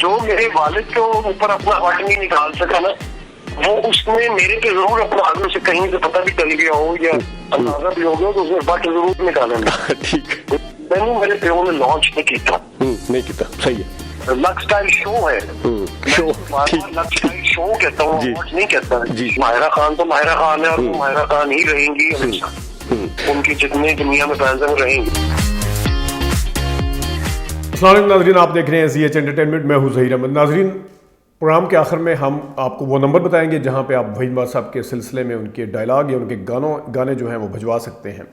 जो मेरे वालिद के ऊपर अपना हट नहीं निकाल सका ना, वो उसने मेरे पे जरूर अपना आगे से कहीं से पता भी चल गया हो या अंदाजा भी हो गया तो उसने बट जरूर निकाला। ठीक, मैंने मेरे प्यो ने लॉन्च नहीं किया। नहीं किया, सही है। लक्स स्टाइल शो है, शो, लक्स स्टाइल शो कहता हूँ, लॉन्च नहीं कहता। माहिरा खान तो माहिरा खान है और वो माहिरा खान ही रहेंगी हमेशा। उनकी जितनी दुनिया में फैंस हैं वो रहेंगी। अस्सलाम वालेकुम नाज़रीन, आप देख रहे हैं ZH एंटरटेनमेंट, मैं हूं ज़हीर अहमद। नाज़रीन, प्रोग्राम के आखिर में हम आपको वो नंबर बताएंगे जहां पे आप वहीद साहब के सिलसिले में उनके डायलॉग या उनके गाने जो हैं वो भिजवा सकते हैं।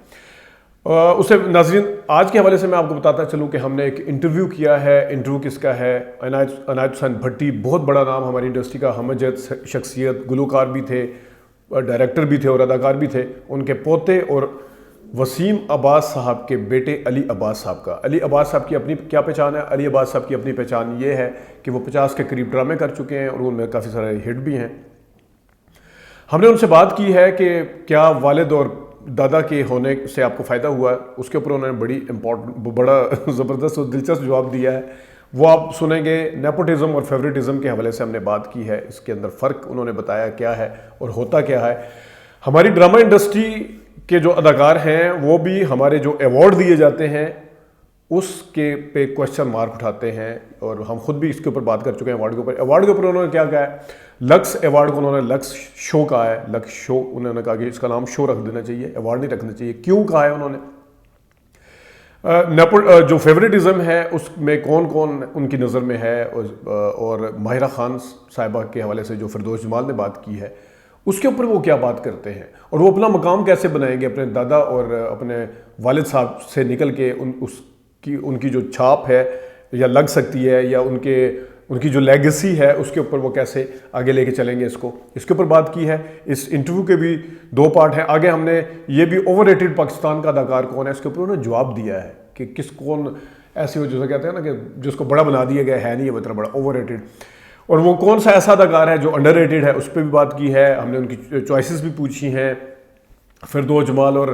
उसे नाज़रीन आज के हवाले से मैं आपको बताता चलूं कि हमने एक इंटरव्यू किया है। इंटरव्यू किसका है? अनायत हुसैन भट्टी, बहुत बड़ा नाम हमारी इंडस्ट्री का, हमजद शख्सियत, गुलकार भी थे, डायरेक्टर भी थे और अदाकार भी थे। उनके पोते और वसीम अब्बास साहब के बेटे अली अब्बास साहब का। अली अब्बास साहब की अपनी क्या पहचान है? अली अब्बास साहब की अपनी पहचान ये है कि वो 50 के करीब ड्रामे कर चुके हैं और उनमें काफ़ी सारे हिट भी हैं। हमने उनसे बात की है कि क्या वालिद और दादा के होने से आपको फ़ायदा हुआ। उसके ऊपर उन्होंने बड़ा ज़बरदस्त और दिलचस्प जवाब दिया है, वो आप सुनेंगे। नेपोटिज़म और फेवरेटिज़म के हवाले से हमने बात की है, इसके अंदर फ़र्क उन्होंने बताया क्या है और होता क्या है। हमारी ड्रामा इंडस्ट्री के जो अदाकार हैं वो भी हमारे जो अवार्ड दिए जाते हैं उसके पे क्वेश्चन मार्क उठाते हैं और हम खुद भी इसके ऊपर बात कर चुके हैं। अवार्ड के ऊपर उन्होंने क्या कहा है? लक्स अवार्ड को उन्होंने लक्स शो कहा है। लक्स शो उन्होंने कहा कि इसका नाम शो रख देना चाहिए, अवार्ड नहीं रखना चाहिए। क्यों कहा है उन्होंने? जो फेवरेटिज़म है उसमें कौन कौन उनकी नज़र में है और माहिरा खान साहिबा के हवाले से जो फिरदौस जमाल ने बात की है उसके ऊपर वो क्या बात करते हैं और वो अपना मकाम कैसे बनाएंगे अपने दादा और अपने वालिद साहब से निकल के उनकी जो छाप है या लग सकती है या उनकी जो लेगेसी है उसके ऊपर वो कैसे आगे लेके चलेंगे इसके ऊपर बात की है। इस इंटरव्यू के भी 2 पार्ट हैं। आगे हमने ये भी ओवररेटेड पाकिस्तान का अदाकार कौन है इसके ऊपर उन्होंने जवाब दिया है कि कौन ऐसे हो जैसे कहते हैं ना कि जिसको बड़ा बना दिया गया है, नहीं है मतलब बड़ा ओवररेटेड, और वो कौन सा ऐसा अदाकार है जो अंडररेटेड है, उस पर भी बात की है। हमने उनकी चॉइसेस भी पूछी हैं। फिरदौस जमाल और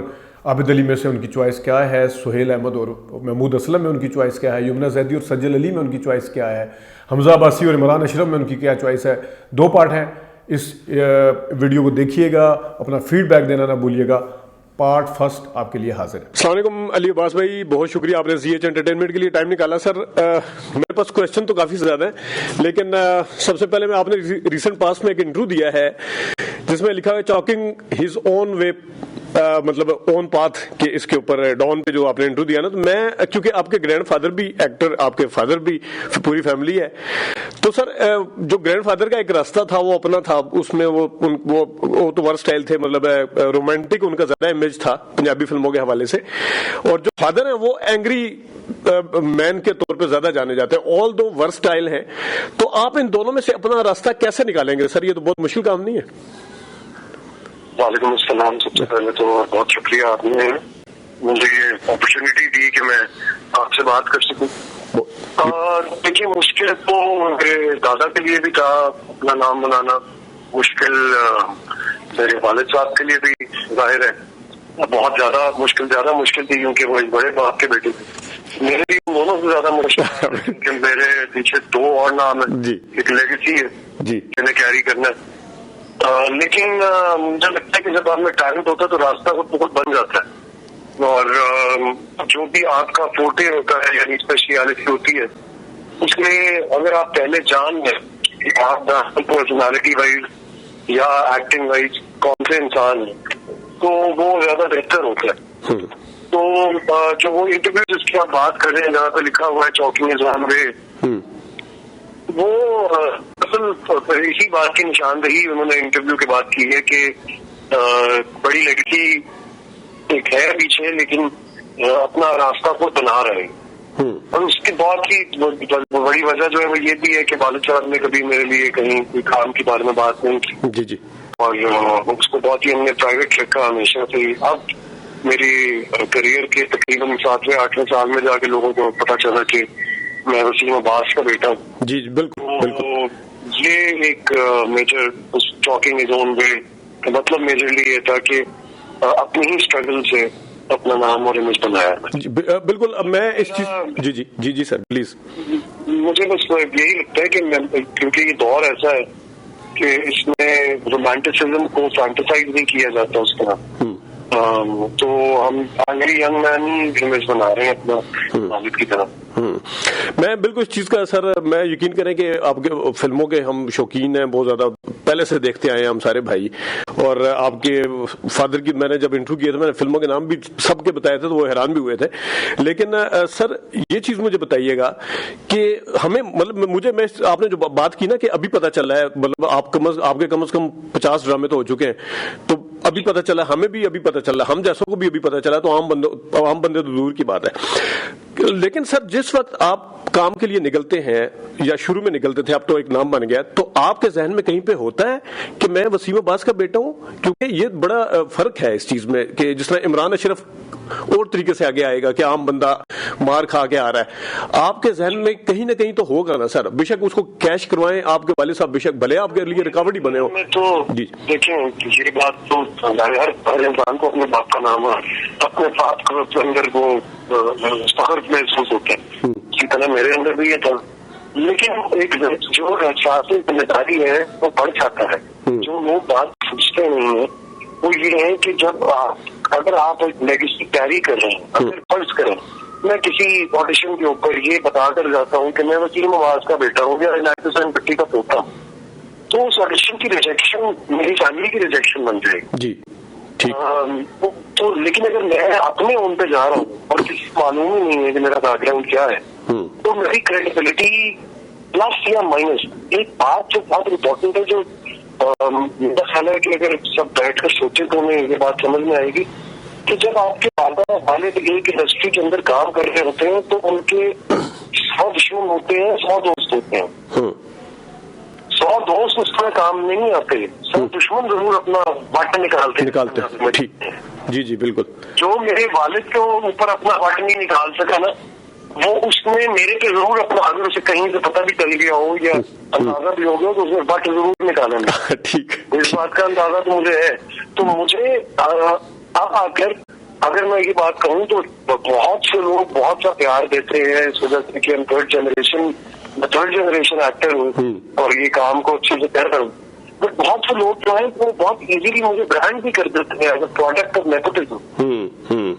आबिद अली में से उनकी चॉइस क्या है, सुहेल अहमद और महमूद असलम में उनकी चॉइस क्या है, यमुना जैदी और सज्जल अली में उनकी चॉइस क्या है, हमजा अब्बासी और इमरान अशरफ में उनकी क्या चॉइस है। 2 पार्ट हैं। इस वीडियो को देखिएगा, अपना फीडबैक देना ना भूलिएगा। पार्ट फर्स्ट आपके लिए हाजिर है। अस्सलाम वालेकुम अली अब्बास भाई, बहुत शुक्रिया आपने ZH एंटरटेनमेंट के लिए टाइम निकाला। सर मेरे पास क्वेश्चन तो काफी ज्यादा है, लेकिन सबसे पहले मैं आपने रिसेंट पास्ट में एक इंटरव्यू दिया है जिसमें लिखा है चॉकिंग हिज ओन वे, मतलब ओन पाथ के इसके ऊपर डॉन पे जो आपने इंटरव्यू दिया ना, तो मैं क्योंकि आपके ग्रैंडफादर भी एक्टर, आपके फादर भी, पूरी फैमिली है, तो सर जो ग्रैंडफादर का एक रास्ता था वो अपना था, उसमें वो तो वर्क स्टाइल थे, मतलब रोमांटिक उनका ज्यादा इमेज था पंजाबी फिल्मों के हवाले से, और जो फादर है वो एंग्री मैन के तौर पे ज्यादा जाने जाते हैं, ऑल दो वर्क स्टाइल है। तो आप इन दोनों में से अपना रास्ता कैसे निकालेंगे सर? ये तो बहुत मुश्किल काम नहीं है। वालेकुम अस्सलाम। सबसे पहले तो बहुत शुक्रिया आपने मुझे ये अपॉर्चुनिटी दी कि मैं आपसे बात कर सकूं। देखिए, मुश्किल तो मेरे दादा के लिए भी था अपना नाम बनाना, मुश्किल मेरे वालिद साहब के लिए भी जाहिर है बहुत ज्यादा मुश्किल थी क्योंकि वो एक बड़े बाप के बेटे थे। मेरे लिए दोनों से ज्यादा मुश्किल क्योंकि मेरे पीछे 2 और नाम है, एक लेगेसी है जिन्हें कैरी करना है। लेकिन मुझे लगता है कि जब आप में टैलेंट होता है तो रास्ता खुद बन जाता है, और जो भी आपका फोटे होता है यानी स्पेशलिटी होती है उसमें अगर आप पहले जान लें आप पर्सनालिटी वाइज या एक्टिंग वाइज कौन से इंसान है तो वो ज्यादा बेहतर होता है। तो जो वो इंटरव्यू जिसकी आप बात कर रहे हैं जहाँ पे लिखा हुआ है चॉकिंग इज वन वे, वो असल इसी बात की निशानदेही उन्होंने इंटरव्यू के बाद की है कि बड़ी लड़की एक है पीछे लेकिन अपना रास्ता खुद बना रहे हैं। और उसकी बहुत ही बड़ी वजह जो है वो ये भी है कि वालिद साहब ने कभी मेरे लिए कहीं कोई काम के बारे में बात नहीं की जी और उसको बहुत ही हमने प्राइवेट रखा हमेशा से। अब मेरी करियर के तकरीबन 7वें-8वें साल में जाके लोगों को पता चला कि मैं वसीम अब्बास का बेटा हूँ। जी बिल्कुल। ये एक major choking is own way मतलब मेजरली ये था कि अपनी ही स्ट्रगल से अपना नाम और इमेज बनाया। बिल्कुल। अब मैं इस चीज जी सर प्लीज। मुझे बस यही लगता है कि क्योंकि ये दौर ऐसा है कि इसमें रोमांटिसिज्म को फैंटेसाइज नहीं किया जाता उस तरह, तो हम आंग्री यंग मैन ही इमेज बना रहे हैं अपना वालिद की तरह। मैं बिल्कुल इस चीज का सर, मैं यकीन करें कि आपके फिल्मों के हम शौकीन हैं, बहुत ज्यादा पहले से देखते आए हैं हम सारे भाई, और आपके फादर की मैंने जब इंटरव्यू किया था, मैंने फिल्मों के नाम भी सबके बताए थे तो वो हैरान भी हुए थे। लेकिन सर ये चीज मुझे बताइएगा कि हमें मतलब मुझे मैं आपने जो बात की ना कि अभी पता चला है, मतलब आपके कम से कम 50 ड्रामे तो हो चुके हैं, तो अभी पता चला, हमें भी अभी पता चला, हम जैसों को भी अभी पता चला, तो आम बंदे तो दूर की बात है। लेकिन सर जिस वक्त आप काम के लिए निकलते हैं या शुरू में निकलते थे, अब तो एक नाम बन गया, तो आपके जहन में कहीं पे होता है कि मैं वसीम अब्बास का बेटा हूं? क्योंकि ये बड़ा फर्क है इस चीज में कि जिस तरह इमरान अशरफ और तरीके से आगे आएगा कि आम बंदा मार खा के आ रहा है, आपके जहन में कहीं ना कहीं तो होगा ना सर, बेशक उसको कैश करवाएं आपके वाले साहब, बेशक भले आपके लिए रिकवरी बने हो। तो देखिए ये बात तो हर इंसान को अपने बाप का नाम अपने बाप के अंदर वो फख्र महसूस होता है, इसी तरह मेरे अंदर भी ये था। लेकिन एक जो एहसास जिम्मेदारी है वो बढ़ जाता है। जो लोग बात सोचते नहीं है वो ये है कि जब अगर आप एक लेगेसी कैरी कर रहे हैं, अगर फर्ज करें मैं किसी ऑडिशन के ऊपर ये बताकर जाता हूँ कि मैं वसीम अब्बास का बेटा हूँ या इनायत हुसैन भट्टी का पोता हूँ, तो उस ऑडिशन की रिजेक्शन मेरी फैमिली की रिजेक्शन बन जाएगी जी, ठीक। तो लेकिन अगर मैं अपने ओन पे जा रहा हूँ और किसी को मालूम ही नहीं है कि मेरा बैकग्राउंड क्या है, तो मेरी क्रेडिबिलिटी प्लस या माइनस, एक बात जो बहुत इम्पोर्टेंट है, जो मेरा ख्याल है कि अगर सब बैठकर सोचे तो हमें ये बात समझ में आएगी कि जब आपके पापा वाले एक इंडस्ट्री के अंदर काम कर रहे होते हैं तो उनके 100 दुश्मन होते हैं, 100 दोस्त होते हैं। 100 दोस्त उस तरह काम नहीं आते, 100 दुश्मन जरूर अपना वाट निकालते हैं। ठीक, जी जी बिल्कुल। जो मेरे वालिद के ऊपर अपना वाट नहीं निकाल सका ना, वो उसने मेरे पे जरूर अपना, अगर उसे कहीं से पता भी चल गया हो या अंदाजा भी हो गया तो उसने वाट जरूर निकाला नहीं। ठीक, इस बात का अंदाजा तो मुझे है। तो मुझे अगर मैं ये बात कहूँ तो बहुत से लोग बहुत सा प्यार देते हैं इस वजह से कि हम थर्ड जनरेशन एक्टर हूँ और ये काम को अच्छे से कर रहा हूँ। बट बहुत से लोग जो है वो बहुत इजीली मुझे ब्रांड भी कर देते हैं as a product of nepotism.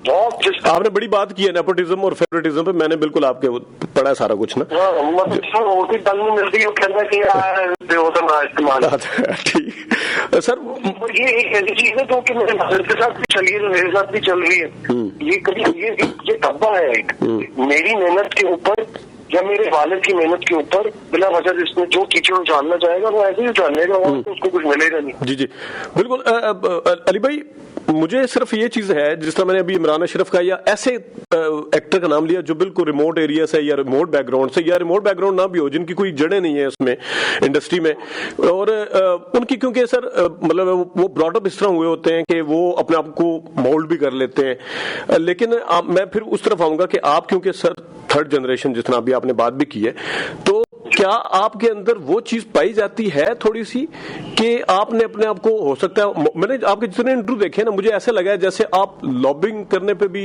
बहुत आपने बड़ी बात की है नेपोटिज्म और फेवरेटिज्म पे, मैंने बिल्कुल आपके पढ़ा सारा कुछ ना। मतलब रोटी तंग मिलती है, कहना कि इस्तेमाल। ठीक सर, ये एक ऐसी चीज है जो कि मेरे के साथ भी चली है, मेरे साथ भी चल रही है। ये कभी ये धब्बा है एक मेरी मेहनत के ऊपर या मेरे वालिद की मेहनत के ऊपर, बिना वजह जिसमें जो टीचर जानना चाहेगा वो ऐसे ही जानेगा और उसको कुछ मिलेगा नहीं। जी जी बिल्कुल। अली भाई मुझे सिर्फ ये चीज है, जिस तरह मैंने अभी इमरान अशरफ का या ऐसे एक्टर का नाम लिया जो बिल्कुल रिमोट एरिया से या रिमोट बैकग्राउंड से, या रिमोट बैकग्राउंड ना भी हो, जिनकी कोई जड़ें नहीं है उसमें इंडस्ट्री में, और उनकी क्योंकि सर मतलब वो ब्रॉटअप इस तरह हुए होते हैं कि वो अपने आप को मोल्ड भी कर लेते हैं। लेकिन मैं फिर उस तरफ आऊंगा कि आप क्योंकि सर थर्ड जनरेशन जितना अभी आपने बात भी की है, तो क्या आपके अंदर वो चीज पाई जाती है थोड़ी सी कि आपने अपने आप को, हो सकता है मैंने आपके जितने इंटरव्यू देखे ना, मुझे ऐसा लगा है जैसे आप लॉबिंग करने पे भी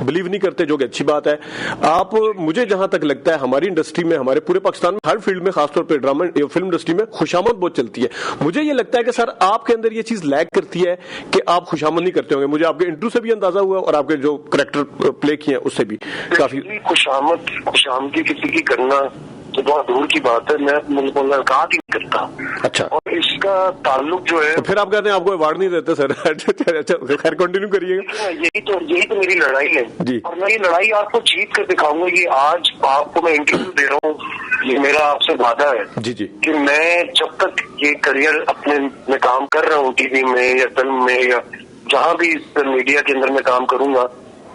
बिलीव नहीं करते, जो कि अच्छी बात है। आप, मुझे जहां तक लगता है हमारी इंडस्ट्री में, हमारे पूरे पाकिस्तान में, हर फील्ड में, खासतौर पे ड्रामा फिल्म इंडस्ट्री में खुशामद बहुत चलती है। मुझे ये लगता है कि सर आपके अंदर ये चीज लैग करती है कि आप खुशामद नहीं करते होंगे। मुझे आपके इंटरव्यू से भी अंदाजा हुआ और आपके जो कैरेक्टर प्ले किए हैं उससे भी काफी। खुशामदी किसी की करना तो बहुत दूर की बात है, मैं मुलाकात ही नहीं करता। अच्छा, और इसका ताल्लुक जो है, तो फिर आप कहते हैं आपको अवार्ड नहीं देते सर। अच्छा खैर कंटिन्यू करिएगा। यही तो मेरी लड़ाई है जी, और मैं ये लड़ाई आपको जीत कर दिखाऊंगा। ये आज आपको मैं इंटरव्यू दे रहा हूँ, ये मेरा आपसे वादा है जी जी, कि मैं जब तक ये करियर अपने में काम कर रहा हूँ, टीवी में या फिल्म में या जहाँ भी मीडिया के अंदर में काम करूंगा,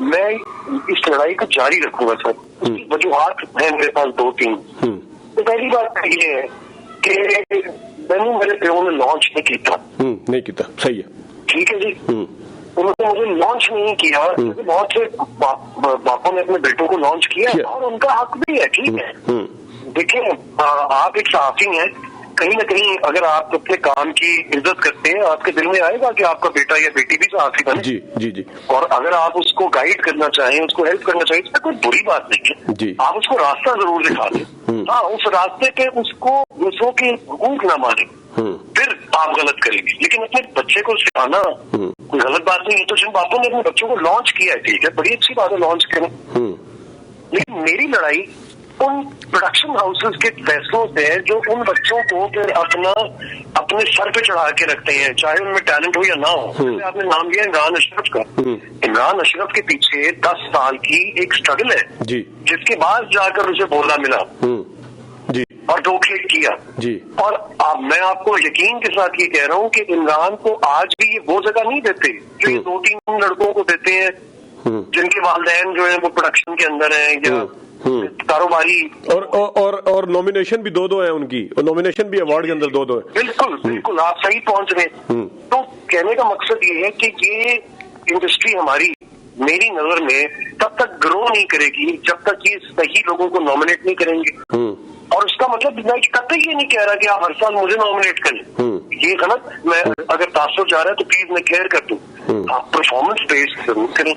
मैं इस लड़ाई को जारी रखूंगा सर। उसकी वजूहात है मेरे पास 2-3। तो पहली बात ये है कि मैंने मेरे प्यो ने लॉन्च नहीं किया। सही है, ठीक है जी। उन्होंने मुझे लॉन्च नहीं किया। बहुत से बापों ने अपने बेटों को लॉन्च किया और उनका हक भी है, ठीक है। देखिए आप एक सहाफी हैं, कहीं ना कहीं अगर आप अपने काम की इज्जत करते हैं, आपके दिल में आएगा कि आपका बेटा या बेटी भी साथी बने। जी जी जी। और अगर आप उसको गाइड करना चाहें, उसको हेल्प करना चाहें, इसमें कोई बुरी बात नहीं है जी। आप उसको रास्ता जरूर दिखा दें। हाँ, उस रास्ते पे उसको दूसरों के हुकूक ना माने, फिर आप गलत करेंगे। लेकिन अपने बच्चे को सिखाना कोई गलत बात नहीं है। तो जिन बापों ने अपने बच्चों को लॉन्च किया है, ठीक है, बड़ी अच्छी बात है, लॉन्च करें। लेकिन मेरी लड़ाई उन प्रोडक्शन हाउसेस के फैसलों से है जो उन बच्चों को फिर अपने सर पे चढ़ा के रखते हैं, चाहे उनमें टैलेंट हो या ना हो। आपने नाम लिया इमरान अशरफ का। इमरान अशरफ के पीछे 10 साल की एक स्ट्रगल है जी, जिसके बाद जाकर उसे बोला मिला जी, और दो क्लिक किया जी। और अब मैं आपको यकीन के साथ ये कह रहा हूँ कि इमरान को आज भी ये वो जगह नहीं देते जो ये 2-3 लड़कों को देते हैं जिनके वालिदैन जो है वो प्रोडक्शन के अंदर हैं या कारोबारी। और नॉमिनेशन भी 2-2 है उनकी, और नॉमिनेशन भी अवार्ड के अंदर 2-2 है। बिल्कुल बिल्कुल, आप सही पहुंच रहे। तो कहने का मकसद ये है कि ये इंडस्ट्री हमारी, मेरी नजर में तब तक ग्रो नहीं करेगी जब तक ये सही लोगों को नॉमिनेट नहीं करेंगे। और उसका मतलब मैं कतई ये नहीं कह रहा कि आप हर साल मुझे नॉमिनेट करें, ये गलत। मैं अगर तासुर जा रहा है तो प्लीज मैं केयर कर दूं, आप परफॉर्मेंस बेस्ड जरूर करें।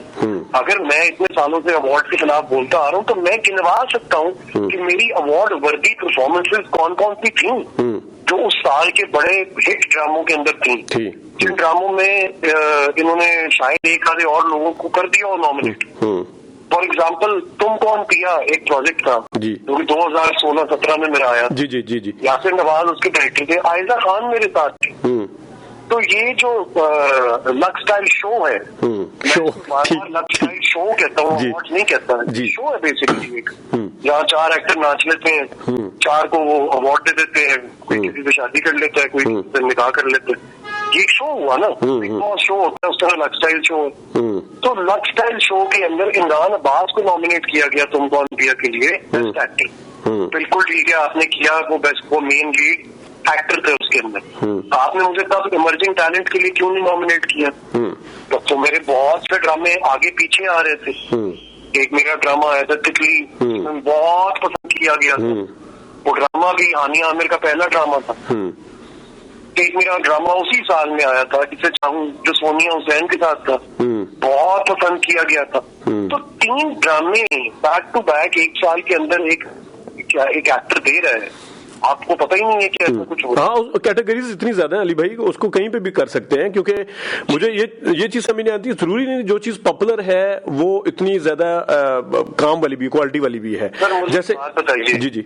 अगर मैं इतने सालों से अवार्ड के खिलाफ बोलता आ रहा हूँ तो मैं गिनवा सकता हूँ कि मेरी अवार्ड वर्दी परफॉर्मेंसेज कौन कौन सी थी जो उस साल के बड़े हिट ड्रामों के अंदर थी, जिन ड्रामों में इन्होंने शायद एक आधे और लोगों को कर दिया और नॉमिनेट। फॉर एग्जाम्पल तुम कौन पिया एक प्रोजेक्ट था जो कि 2016-17 में मेरा आया। जी जी जी जी। यासिर नवाज उसके डायरेक्टर थे, आयजा खान मेरे साथ थी। तो ये जो लक स्टाइल शो है, लक स्टाइल शो कहता हूँ, अवार्ड नहीं कहता, शो है बेसिकली एक, जहाँ 4 एक्टर नाच लेते हैं, 4 को वो अवार्ड दे देते हैं, कोई किसी से शादी कर लेता है, कोई किसी से निकाह कर लेते हैं। ये एक शो हुआ ना, शो होता है, उस तरह लक स्टाइल शो है। तो लक स्टाइल शो के अंदर इमरान अब्बास को नॉमिनेट किया गया तुम कौन पिया के लिए बेस्ट एक्टर। बिल्कुल ठीक है, आपने किया, वो मेन लीड एक्टर थे उसके अंदर। आपने मुझे तब इमर्जिंग टैलेंट के लिए क्यों नहीं नॉमिनेट किया? तब तो मेरे बहुत से ड्रामे आगे पीछे आ रहे थे। एक मेरा ड्रामा आया था तितली, बहुत पसंद किया गया था। वो ड्रामा भी हानिया आमिर का पहला ड्रामा था। एक मेरा ड्रामा उसी साल में आया था जिसे चाहूं, जो सोनिया हुसैन के साथ था, बहुत पसंद किया गया था। तो 3 ड्रामे बैक टू बैक एक साल के अंदर एक एक्टर दे रहा है, आपको पता ही नहीं है कि ऐसा कुछ हो रहा है। हाँ, कैटेगरीज इतनी ज्यादा है अली भाई, उसको कहीं पे भी कर सकते हैं। क्योंकि मुझे ये चीज समझ नहीं आती, जरूरी नहीं जो चीज पॉपुलर है वो इतनी ज्यादा काम वाली भी, क्वालिटी वाली भी है। जैसे बताइए जी जी,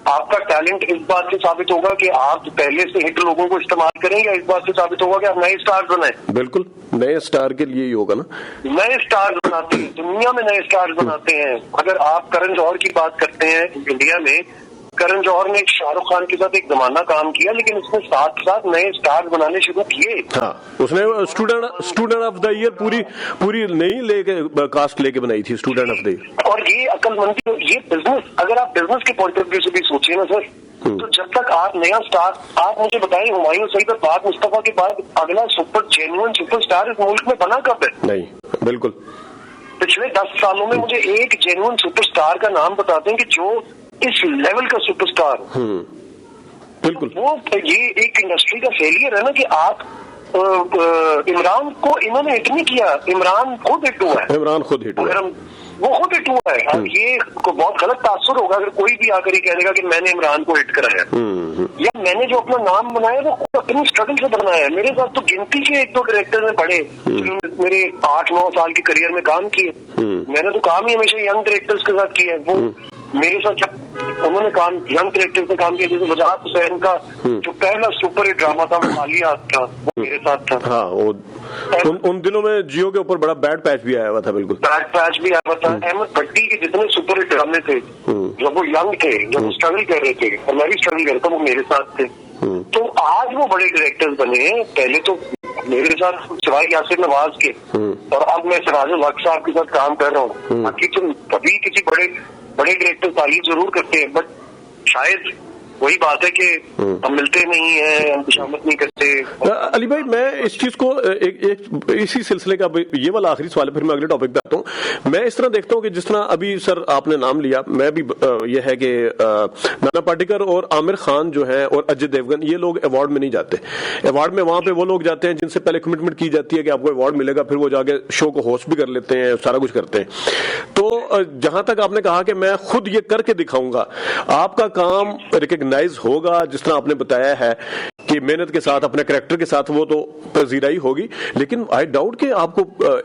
आपका टैलेंट इस बात से साबित होगा कि आप पहले से हिट लोगों को इस्तेमाल करें, या इस बात से साबित होगा कि आप नए स्टार बनाए? बिल्कुल नए स्टार के लिए ही होगा ना। नए स्टार बनाते हैं, दुनिया में नए स्टार बनाते हैं। अगर आप करण जौहर की बात करते हैं, इंडिया में करण जौहर ने शाहरुख खान के साथ एक जमाना काम किया, लेकिन उसने साथ साथ नए स्टार बनाने शुरू किए। हाँ, उसने स्टूडेंट ऑफ द ईयर पूरी नई लेके कास्ट लेके बनाई थी, स्टूडेंट ऑफ द ईयर। और ये अक्लमंदी, ये बिजनेस, अगर आप बिजनेस के पॉइंट ऑफ व्यू से भी सोचिए ना सर, तो जब तक आप नया स्टार, आप मुझे बताएं हुमायूं सईद और पाक मुस्तफा के बाद अगला जेन्युइन सुपरस्टार इस मुल्क में बना कब है? नहीं, बिल्कुल। पिछले 10 सालों में मुझे एक जेन्युइन सुपरस्टार का नाम बताते हैं कि जो इस लेवल का सुपरस्टार। बिल्कुल। वो ये एक इंडस्ट्री का फेलियर है ना कि आप इमरान को इन्होंने हिट नहीं किया, इमरान खुद हिट हुआ है। इमरान खुद हिट हुआ है, वो खुद हिट हुआ है। अब ये बहुत गलत तासुर होगा अगर कोई भी आकर ही कह देगा कि मैंने इमरान को हिट कराया, या मैंने जो अपना नाम बनाया वो खुद अपनी स्ट्रगल से बनाया है। मेरे साथ तो गिनती के 1-2 डायरेक्टर में पढ़े मेरे 8-9 साल के करियर में काम किए। मैंने तो काम ही हमेशा यंग डायरेक्टर्स के साथ किया है। वो मेरे साथ जब उन्होंने काम यंग डायरेक्टर से काम किया, जैसे वजाहत हुसैन का जो पहला सुपर हिट ड्रामा था मालिया था, वो मेरे साथ था। हाँ, उन दिनों में जियो के ऊपर बड़ा बैड पैच भी आया हुआ था। बिल्कुल बैड पैच भी आया था। अहमद भट्टी के जितने सुपर हिट ड्रामे थे, जब वो यंग थे, जब वो स्ट्रगल कर रहे थे और मैं भी स्ट्रगल कर रहा था, वो मेरे साथ थे। तो आज वो बड़े डायरेक्टर्स बने हैं। पहले तो मेरे साथ सिवाय यासिर नवाज के, और अब मैं सिराजुल हक साहब के साथ काम कर रहा हूँ। बाकी तुम कभी किसी बड़े डायरेक्टर तारीफ जरूर करते हैं, बट शायद वही बात है कि हम मिलते नहीं है, हम खुशामद नहीं करते। अली भाई, मैं इस चीज को एक इसी सिलसिले का ये वाला आखिरी सवाल है, फिर मैं अगले टॉपिक पे आता हूँ। मैं इस तरह देखता हूँ कि जिस तरह अभी सर आपने नाम लिया, मैं भी ये है कि नाना पाटेकर और आमिर खान जो है और अजय देवगन, ये लोग अवार्ड में नहीं जाते। अवार्ड में वहां पे वो लोग जाते हैं जिनसे पहले कमिटमेंट की जाती है कि आपको अवार्ड मिलेगा, फिर वो जाके शो को होस्ट भी कर लेते हैं, सारा कुछ करते हैं। तो जहां तक आपने कहा कि मैं खुद ये करके दिखाऊंगा, आपका काम रिकग्नाइज होगा, जिस तरह आपने बताया है कि मेहनत के साथ, अपने कैरेक्टर के साथ, वो तो पजीराई होगी। लेकिन आई डाउट कि आपको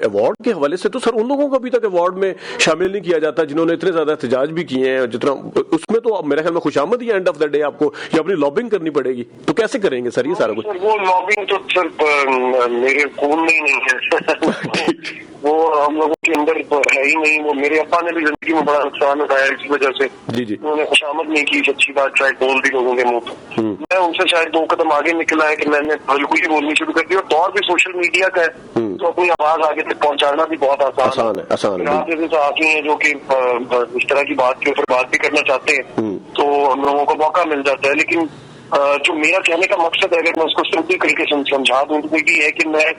अवार्ड के हवाले से तो सर उन लोगों को अभी तक अवार्ड में शामिल नहीं किया जाता जिन्होंने इतने ज्यादा एहतजाज भी किए हैं। जितना उसमें तो मेरे ख्याल में खुशामद ही एंड ऑफ द डे आपको या अपनी लॉबिंग करनी पड़ेगी। तो कैसे करेंगे सर ये सारा कुछ? वो लॉबिंग तो सर मेरे खून में ही नहीं है। वो हम लोगों के अंदर है ही नहीं। वो मेरे अब्बा ने भी जिंदगी में बड़ा नुकसान उठाया इसी वजह से। उन्होंने खुशामद नहीं की, सच्ची बात शायद बोल दी लोगों के मुंह पे। मैं उनसे शायद 2 कदम आगे निकला है कि मैंने बिल्कुल ही बोलनी शुरू कर दी। और दौर भी सोशल मीडिया का है, तो अपनी आवाज आगे तक पहुंचाना भी बहुत आसान है। आप जैसे साथी हैं जो कि इस तरह की बात के ऊपर बात भी करना चाहते हैं, तो हम लोगों को मौका मिल जाता है। लेकिन जो मेरा कहने का मकसद है, अगर मैं उसको सिंपल तरीके से समझा दूं तो ये है कि मैं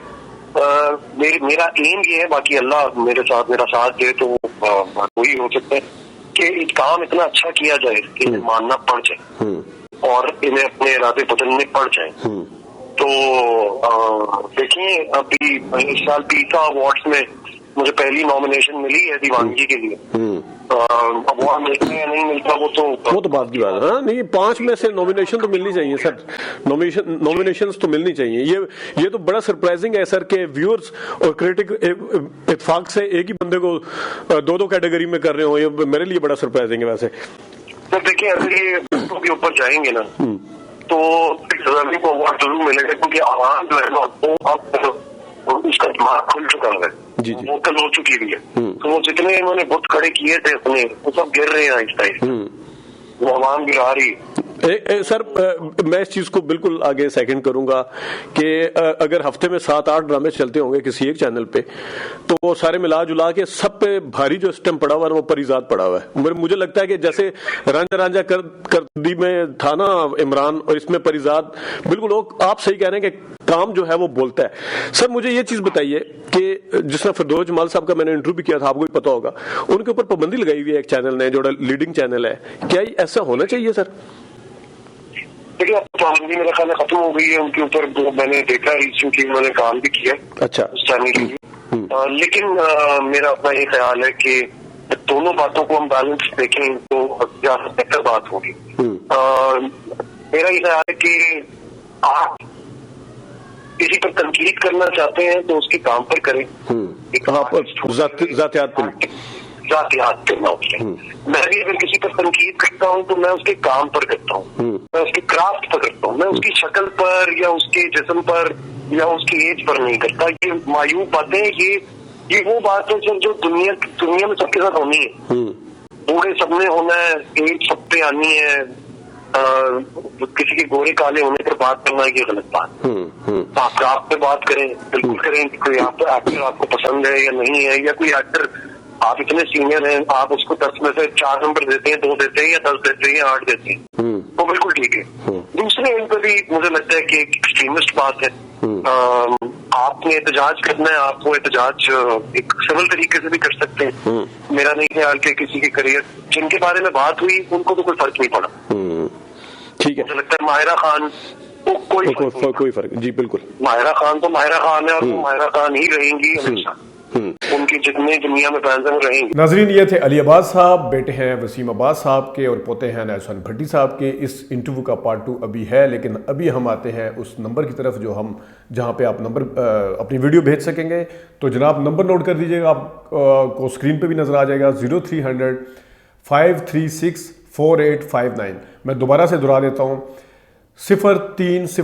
मेरा एम ये है, बाकी अल्लाह मेरे साथ मेरा साथ दे तो वही हो सकता है कि एक काम इतना अच्छा किया जाए कि इन्हें मानना पड़ जाए और इन्हें अपने इरादे बदलने पड़ जाए। तो देखिए, अभी इस साल पीता अवार्ड्स में मुझे पहली नॉमिनेशन मिली है दीवानगी के लिए। अवार्ड मिलता है या नहीं मिलता वो तो बात की बात है। हाँ, नहीं, 5 में से नॉमिनेशन तो मिलनी चाहिए सर। नॉमिनेशन तो मिलनी चाहिए। ये तो बड़ा सरप्राइजिंग है सर के व्यूअर्स और क्रिटिक इत्तेफाक से एक ही बंदे को 2-2 कैटेगरी में कर रहे हो। ये मेरे लिए बड़ा सरप्राइजिंग है वैसे। तो देखिए, अगर ये के ऊपर जाएंगे ना तो रवि को अवार्ड जरूर मिलेगा, क्योंकि आवाज जो है ना वो अब उसका दिमाग खुल चुका है, वो कल हो चुकी भी है। तो वो जितने इन्होंने बुत खड़े किए थे अपने, वो सब गिर रहे हैं आहिस्ता। वो आवाम गिरा रही। सर मैं इस चीज को बिल्कुल आगे सेकंड करूंगा कि अगर हफ्ते में 7-8 ड्रामे चलते होंगे किसी एक चैनल पे, तो वो सारे मिला जुला के सब पे भारी जो स्टैम्प पड़ा हुआ है वो परिजात पड़ा हुआ है। मुझे लगता है कि जैसे रांझा कर दी में था ना इमरान, और इसमें परिजात, बिल्कुल आप सही कह रहे हैं कि काम जो है वो बोलता है। सर मुझे ये चीज बताइए कि जिस तरह फिरदौस जमाल साहब का मैंने इंटरव्यू भी किया था, आपको भी पता होगा, उनके ऊपर पाबंदी लगाई हुई है एक चैनल ने जो लीडिंग चैनल है। क्या ऐसा होना चाहिए सर? देखिए, अब पाबंदी मेरा ख्याल खत्म हो गई है उनके ऊपर। मैंने देखा क्योंकि उन्होंने काम भी किया अच्छा उस चैनल के लिए। लेकिन मेरा अपना ये ख्याल है कि दोनों बातों को हम बैलेंस देखें तो ज्यादा बेहतर बात होगी। मेरा ये ख्याल है कि आप किसी पर तनकीद करना चाहते हैं तो उसके काम पर करें, जातियात करना उससे। मैं भी अगर किसी पर तनकीद करता हूँ तो मैं उसके काम पर करता हूँ, मैं उसके क्राफ्ट पर करता हूँ, मैं उसकी शक्ल पर या उसके जिस्म पर या उसकी एज पर नहीं करता। ये मायूब बातें, ये वो बात है सर जो दुनिया में सबके साथ होनी है। बूढ़े सबने होना है, एज सब पे आनी है। किसी के गोरे काले होने पर बात करना ये गलत बात। आप क्राफ्ट पे बात करें, बिल्कुल करें। कोई एक्टर आपको पसंद है या नहीं है, या कोई एक्टर आप इतने सीनियर हैं, आप उसको 10 में से 4 नंबर देते हैं, 2 देते हैं या 10 देते हैं या 8 देते हैं, तो बिल्कुल ठीक है। दूसरे एंड पर भी मुझे लगता है कि एक एक्सट्रीमिस्ट बात है। आपने एहतजाज करना है, आपको एहतजाज एक सिविल तरीके से भी कर सकते हैं। मेरा नहीं ख्याल कि किसी के करियर जिनके बारे में बात हुई उनको तो कोई फर्क नहीं पड़ा। ठीक है, मुझे लगता है माहिरा खान कोई फर्क जी, बिल्कुल। माहिरा खान तो माहिरा खान है और वो माहिरा खान ही रहेंगी हमेशा। उनकी जितने दुनिया में फैंस हैं वो रहेंगे। नाजरीन, ये थे अली अब्बास साहब, बेटे हैं वसीम अब्बास साहब के और पोते हैं नैसुन भट्टी साहब के। इस इंटरव्यू का पार्ट 2 अभी है, लेकिन अभी हम आते हैं उस नंबर की तरफ जहां पे आप नंबर अपनी वीडियो भेज सकेंगे। तो जनाब नंबर नोट कर दीजिएगा, आपको स्क्रीन पे भी नजर आ जाएगा, 0300 536 4859। मैं दोबारा से दोहरा देता हूँ, 0300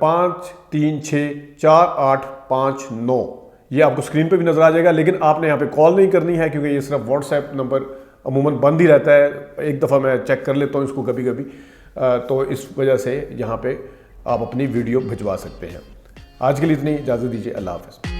536 4859। ये आपको स्क्रीन पे भी नजर आ जाएगा, लेकिन आपने यहाँ पे कॉल नहीं करनी है क्योंकि ये सिर्फ व्हाट्सएप नंबर अमूमन बंद ही रहता है। एक दफ़ा मैं चेक कर लेता हूँ इसको कभी कभी, तो इस वजह से यहाँ पे आप अपनी वीडियो भिजवा सकते हैं। आज के लिए इतनी इजाज़त दीजिए, अल्लाह हाफ़िज़।